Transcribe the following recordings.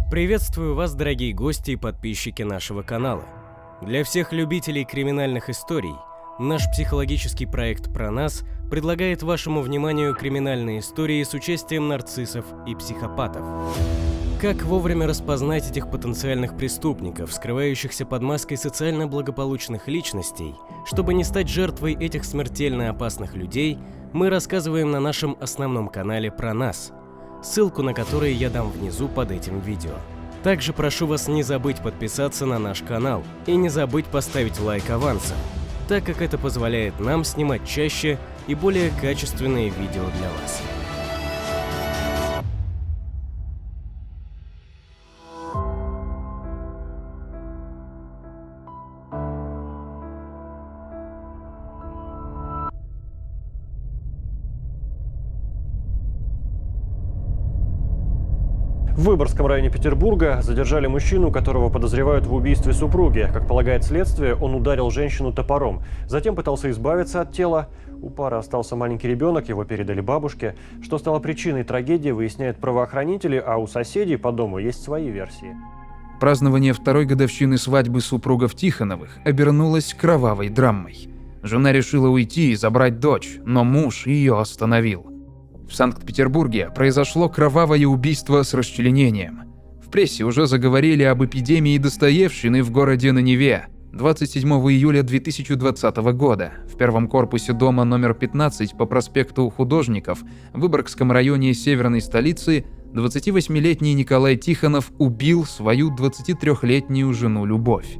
Приветствую вас, дорогие гости и подписчики нашего канала. Для всех любителей криминальных историй наш психологический проект «Про нас» предлагает вашему вниманию криминальные истории с участием нарциссов и психопатов. Как вовремя распознать этих потенциальных преступников, скрывающихся под маской социально благополучных личностей, чтобы не стать жертвой этих смертельно опасных людей, мы рассказываем на нашем основном канале «Про нас», ссылку на который я дам внизу под этим видео. Также прошу вас не забыть подписаться на наш канал и не забыть поставить лайк авансом, так как это позволяет нам снимать чаще и более качественные видео для вас. В Выборгском районе Петербурга задержали мужчину, которого подозревают в убийстве супруги. Как полагает следствие, он ударил женщину топором. Затем пытался избавиться от тела. У пары остался маленький ребенок, его передали бабушке. Что стало причиной трагедии, выясняют правоохранители, а у соседей по дому есть свои версии. Празднование второй годовщины свадьбы супругов Тихоновых обернулось кровавой драмой. Жена решила уйти и забрать дочь, но муж ее остановил. В Санкт-Петербурге произошло кровавое убийство с расчленением. В прессе уже заговорили об эпидемии достоевщины в городе на Неве. 27 июля 2020 года в первом корпусе дома номер 15 по проспекту Художников в Выборгском районе северной столицы 28-летний Николай Тихонов убил свою 23-летнюю жену Любовь.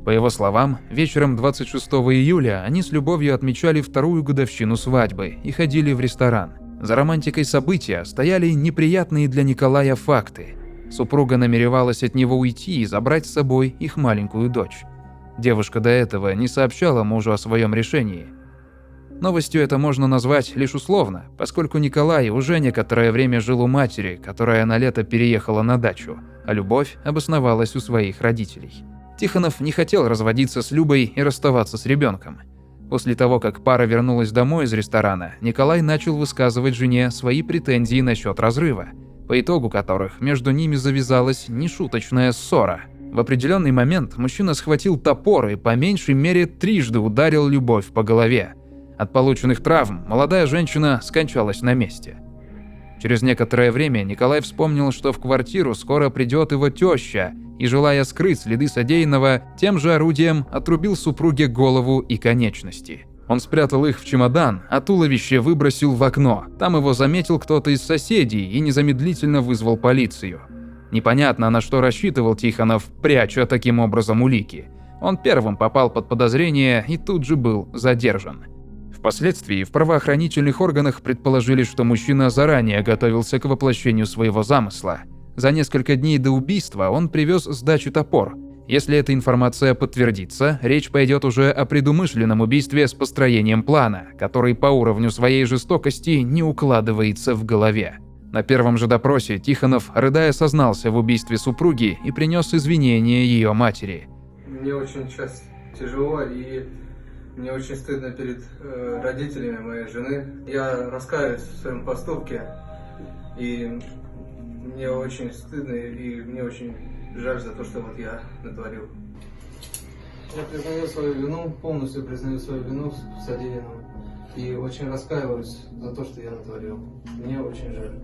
По его словам, вечером 26 июля они с Любовью отмечали вторую годовщину свадьбы и ходили в ресторан. За романтикой события стояли неприятные для Николая факты. Супруга намеревалась от него уйти и забрать с собой их маленькую дочь. Девушка до этого не сообщала мужу о своем решении. Новостью это можно назвать лишь условно, поскольку Николай уже некоторое время жил у матери, которая на лето переехала на дачу, а Любовь обосновалась у своих родителей. Тихонов не хотел разводиться с Любой и расставаться с ребенком. После того, как пара вернулась домой из ресторана, Николай начал высказывать жене свои претензии насчет разрыва, по итогу которых между ними завязалась нешуточная ссора. В определенный момент мужчина схватил топор и по меньшей мере трижды ударил Любовь по голове. От полученных травм молодая женщина скончалась на месте. Через некоторое время Николай вспомнил, что в квартиру скоро придет его теща, и, желая скрыть следы содеянного, тем же орудием отрубил супруге голову и конечности. Он спрятал их в чемодан, а туловище выбросил в окно. Там его заметил кто-то из соседей и незамедлительно вызвал полицию. Непонятно, на что рассчитывал Тихонов, пряча таким образом улики. Он первым попал под подозрение и тут же был задержан. Впоследствии в правоохранительных органах предположили, что мужчина заранее готовился к воплощению своего замысла. За несколько дней до убийства он привез с дачи топор. Если эта информация подтвердится, речь пойдет уже о предумышленном убийстве с построением плана, который по уровню своей жестокости не укладывается в голове. На первом же допросе Тихонов, рыдая, сознался в убийстве супруги и принес извинения ее матери. Мне очень сейчас тяжело и мне очень стыдно перед родителями моей жены. Я раскаиваюсь в своем поступке и мне очень стыдно и мне очень жаль за то, что вот я натворил. Я признаю свою вину, полностью признаю свою вину в содеянном и очень раскаиваюсь за то, что я натворил. Мне очень жаль.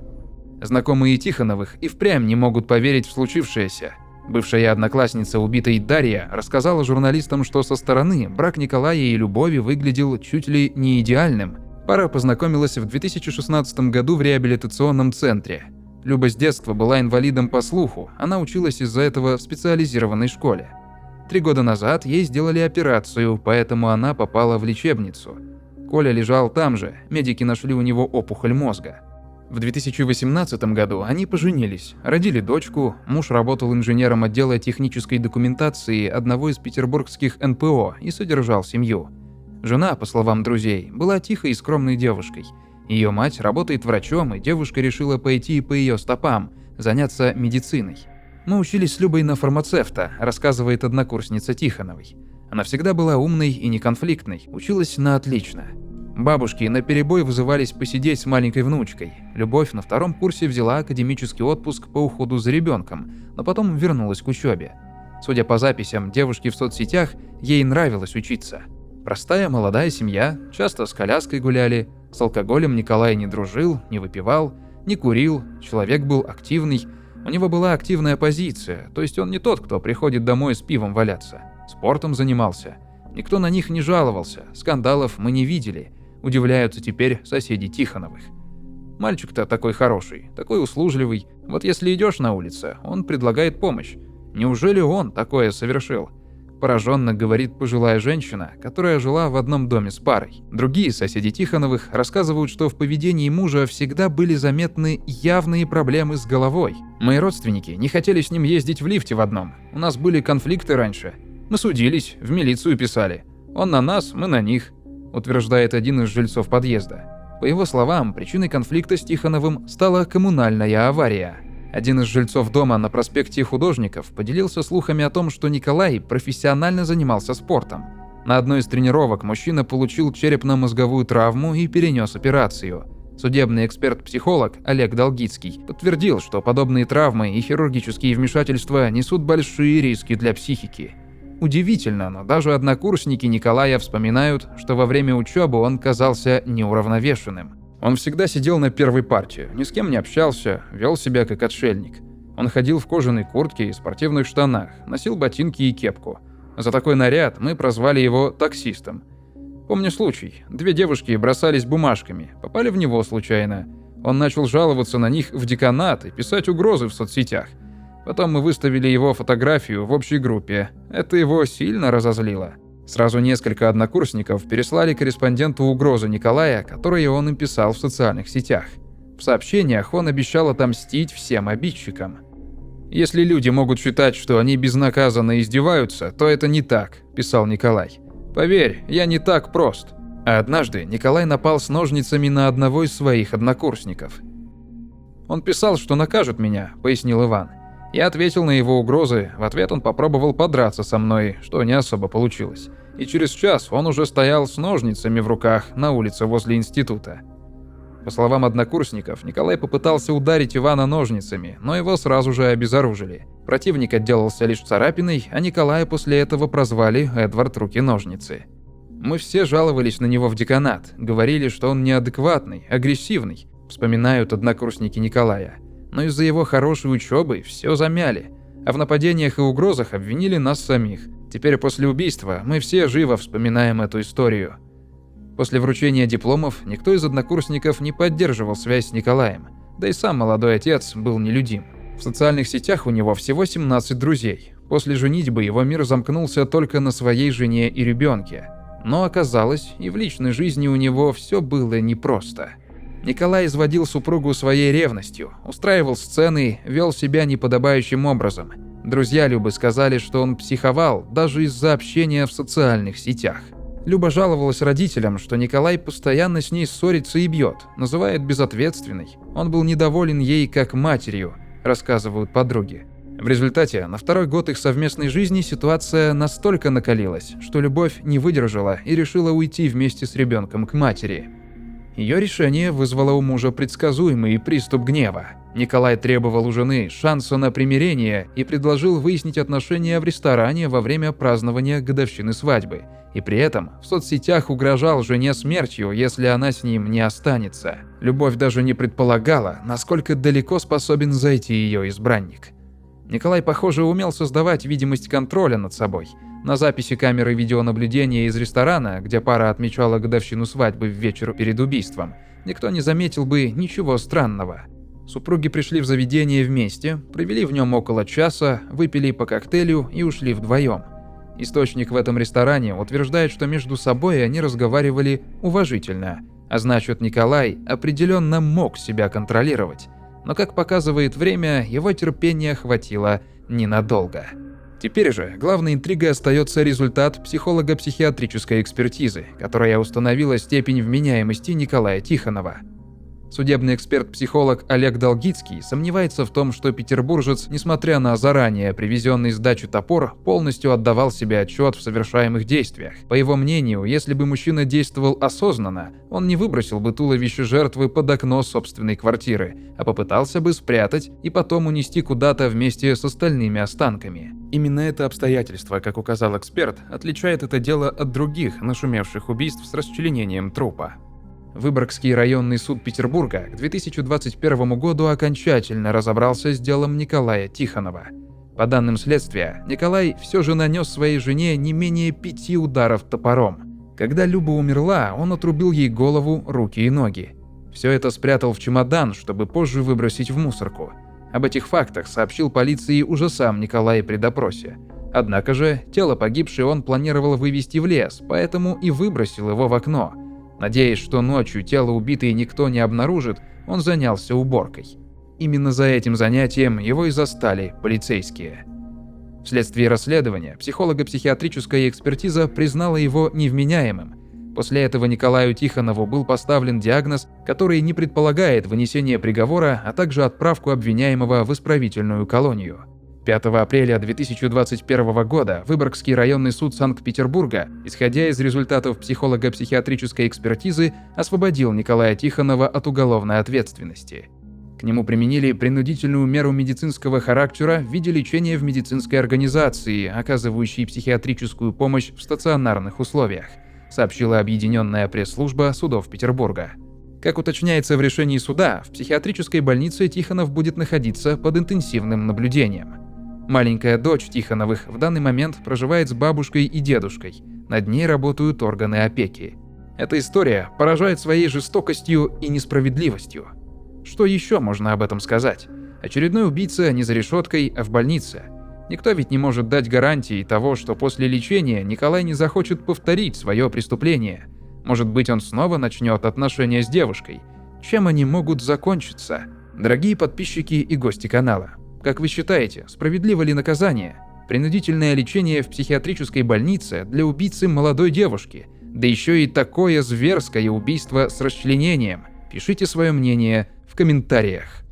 Знакомые Тихоновых и впрямь не могут поверить в случившееся. Бывшая одноклассница убитой Дарья рассказала журналистам, что со стороны брак Николая и Любови выглядел чуть ли не идеальным. Пара познакомилась в 2016 году в реабилитационном центре. Люба с детства была инвалидом по слуху, она училась из-за этого в специализированной школе. 3 года назад ей сделали операцию, поэтому она попала в лечебницу. Коля лежал там же, медики нашли у него опухоль мозга. В 2018 году они поженились, родили дочку, муж работал инженером отдела технической документации одного из петербургских НПО и содержал семью. Жена, по словам друзей, была тихой и скромной девушкой. Ее мать работает врачом, и девушка решила пойти по ее стопам, заняться медициной. «Мы учились с Любой на фармацевта», рассказывает однокурсница Тихоновой. Она всегда была умной и неконфликтной, училась на отлично. Бабушки наперебой вызывались посидеть с маленькой внучкой. Любовь на 2-м курсе взяла академический отпуск по уходу за ребенком, но потом вернулась к учебе. Судя по записям девушки в соцсетях, ей нравилось учиться. Простая молодая семья, часто с коляской гуляли, с алкоголем Николай не дружил, не выпивал, не курил, человек был активный, у него была активная позиция, то есть он не тот, кто приходит домой с пивом валяться. Спортом занимался. Никто на них не жаловался, скандалов мы не видели. Удивляются теперь соседи Тихоновых. Мальчик-то такой хороший, такой услужливый. Вот если идешь на улице, он предлагает помощь. Неужели он такое совершил? Пораженно говорит пожилая женщина, которая жила в одном доме с парой. Другие соседи Тихоновых рассказывают, что в поведении мужа всегда были заметны явные проблемы с головой. Мои родственники не хотели с ним ездить в лифте в одном. У нас были конфликты раньше. Мы судились, в милицию писали. Он на нас, мы на них, утверждает один из жильцов подъезда. По его словам, причиной конфликта с Тихоновым стала коммунальная авария. Один из жильцов дома на проспекте Художников поделился слухами о том, что Николай профессионально занимался спортом. На одной из тренировок мужчина получил черепно-мозговую травму и перенес операцию. Судебный эксперт-психолог Олег Долгицкий подтвердил, что подобные травмы и хирургические вмешательства несут большие риски для психики. Удивительно, но даже однокурсники Николая вспоминают, что во время учебы он казался неуравновешенным. Он всегда сидел на первой парте, ни с кем не общался, вел себя как отшельник. Он ходил в кожаной куртке и спортивных штанах, носил ботинки и кепку. За такой наряд мы прозвали его таксистом. Помню случай. 2 девушки бросались бумажками, попали в него случайно. Он начал жаловаться на них в деканат и писать угрозы в соцсетях. Потом мы выставили его фотографию в общей группе. Это его сильно разозлило. Сразу несколько однокурсников переслали корреспонденту угрозы Николая, которые он им писал в социальных сетях. В сообщениях он обещал отомстить всем обидчикам. «Если люди могут считать, что они безнаказанно издеваются, то это не так», – писал Николай. «Поверь, я не так прост». А однажды Николай напал с ножницами на одного из своих однокурсников. «Он писал, что накажет меня», – пояснил Иван. Я ответил на его угрозы, в ответ он попробовал подраться со мной, что не особо получилось. И через час он уже стоял с ножницами в руках на улице возле института. По словам однокурсников, Николай попытался ударить Ивана ножницами, но его сразу же обезоружили. Противник отделался лишь царапиной, а Николая после этого прозвали Эдвард Руки-ножницы. Мы все жаловались на него в деканат, говорили, что он неадекватный, агрессивный, вспоминают однокурсники Николая. Но из-за его хорошей учебы все замяли, а в нападениях и угрозах обвинили нас самих. Теперь после убийства мы все живо вспоминаем эту историю. После вручения дипломов никто из однокурсников не поддерживал связь с Николаем, да и сам молодой отец был нелюдим. В социальных сетях у него всего 17 друзей. После женитьбы его мир замкнулся только на своей жене и ребенке. Но оказалось, и в личной жизни у него все было непросто. Николай изводил супругу своей ревностью, устраивал сцены, вел себя неподобающим образом. Друзья Любы сказали, что он психовал даже из-за общения в социальных сетях. Люба жаловалась родителям, что Николай постоянно с ней ссорится и бьет, называет безответственной. Он был недоволен ей как матерью, рассказывают подруги. В результате на 2-й год их совместной жизни ситуация настолько накалилась, что Любовь не выдержала и решила уйти вместе с ребенком к матери. Ее решение вызвало у мужа предсказуемый приступ гнева. Николай требовал у жены шанса на примирение и предложил выяснить отношения в ресторане во время празднования годовщины свадьбы. И при этом в соцсетях угрожал жене смертью, если она с ним не останется. Любовь даже не предполагала, насколько далеко способен зайти ее избранник. Николай, похоже, умел создавать видимость контроля над собой. На записи камеры видеонаблюдения из ресторана, где пара отмечала годовщину свадьбы в вечер перед убийством, никто не заметил бы ничего странного. Супруги пришли в заведение вместе, провели в нем около часа, выпили по коктейлю и ушли вдвоем. Источник в этом ресторане утверждает, что между собой они разговаривали уважительно, а значит, Николай определенно мог себя контролировать. Но, как показывает время, его терпения хватило ненадолго. Теперь же главной интригой остается результат психолого-психиатрической экспертизы, которая установила степень вменяемости Николая Тихонова. Судебный эксперт-психолог Олег Долгицкий сомневается в том, что петербуржец, несмотря на заранее привезенный с дачи топор, полностью отдавал себе отчет в совершаемых действиях. По его мнению, если бы мужчина действовал осознанно, он не выбросил бы туловище жертвы под окно собственной квартиры, а попытался бы спрятать и потом унести куда-то вместе с остальными останками. Именно это обстоятельство, как указал эксперт, отличает это дело от других нашумевших убийств с расчленением трупа. Выборгский районный суд Петербурга к 2021 году окончательно разобрался с делом Николая Тихонова. По данным следствия, Николай все же нанес своей жене не менее 5 ударов топором. Когда Люба умерла, он отрубил ей голову, руки и ноги. Все это спрятал в чемодан, чтобы позже выбросить в мусорку. Об этих фактах сообщил полиции уже сам Николай при допросе. Однако же, тело погибшей он планировал вывезти в лес, поэтому и выбросил его в окно. Надеясь, что ночью тело убитой никто не обнаружит, он занялся уборкой. Именно за этим занятием его и застали полицейские. Вследствие расследования психолого-психиатрическая экспертиза признала его невменяемым. После этого Николаю Тихонову был поставлен диагноз, который не предполагает вынесение приговора, а также отправку обвиняемого в исправительную колонию. 5 апреля 2021 года Выборгский районный суд Санкт-Петербурга, исходя из результатов психолого-психиатрической экспертизы, освободил Николая Тихонова от уголовной ответственности. К нему применили принудительную меру медицинского характера в виде лечения в медицинской организации, оказывающей психиатрическую помощь в стационарных условиях, сообщила Объединенная пресс-служба судов Петербурга. Как уточняется в решении суда, в психиатрической больнице Тихонов будет находиться под интенсивным наблюдением. Маленькая дочь Тихоновых в данный момент проживает с бабушкой и дедушкой. Над ней работают органы опеки. Эта история поражает своей жестокостью и несправедливостью. Что еще можно об этом сказать? Очередной убийца не за решеткой, а в больнице. Никто ведь не может дать гарантии того, что после лечения Николай не захочет повторить свое преступление. Может быть, он снова начнет отношения с девушкой. Чем они могут закончиться? Дорогие подписчики и гости канала, как вы считаете, справедливо ли наказание? Принудительное лечение в психиатрической больнице для убийцы молодой девушки, да еще и такое зверское убийство с расчленением? Пишите свое мнение в комментариях.